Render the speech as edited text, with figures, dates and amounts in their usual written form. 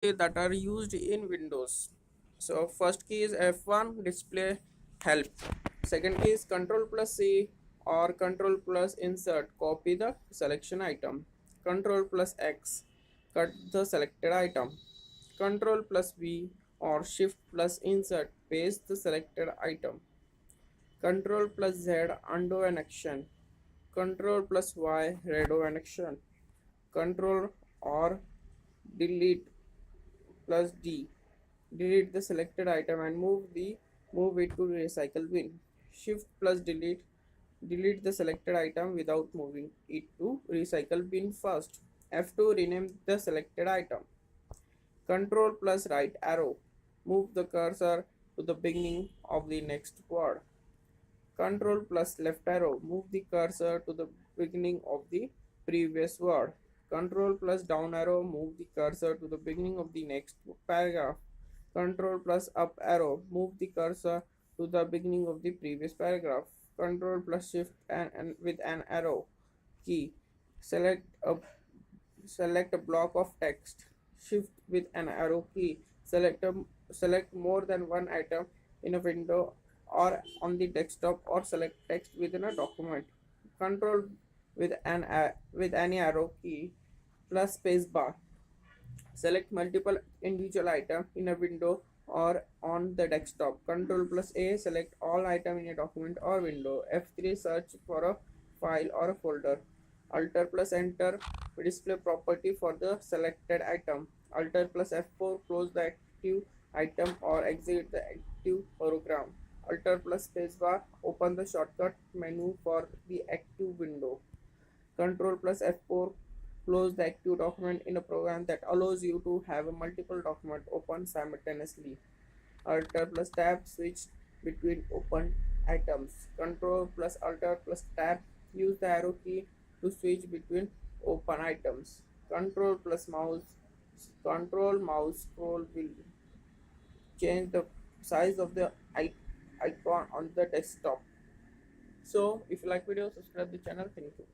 that are used in Windows. So first key is F1 display help. Second key is Control plus C or Control plus insert copy the selection item. Control plus X cut the selected item. Control plus V or Shift plus insert paste the selected item. Control plus Z undo an action. Control plus Y redo an action. Control or delete plus D. Delete the selected item and move it to recycle bin. Shift plus delete. Delete the selected item without moving it to recycle bin first. F2 rename the selected item. Control plus right arrow. Move the cursor to the beginning of the next word. Control plus left arrow. Move the cursor to the beginning of the previous word. Control plus down arrow. Move the cursor to the beginning of the next paragraph. Control plus up arrow. Move the cursor to the beginning of the previous paragraph. Control plus shift and with an arrow key. Select a select a block of text. Shift with an arrow key. Select more than one item in a window or on the desktop, or select text within a document. Control with any arrow key plus space bar. Select multiple individual items in a window or on the desktop. Control plus A select all items in a document or window. F3 search for a file or a folder. Alter plus enter display property for the selected item. Alter plus F4 close the active item or exit the active program. Alter plus spacebar open the shortcut menu for the active window. Control plus F4 close the active document in a program that allows you to have a multiple document open simultaneously. Alter plus tab switch between open items. Control plus Alter plus tab use the arrow key to switch between open items. Control mouse scroll will change the size of the icon on the desktop. So if you like video, subscribe the channel. Thank you.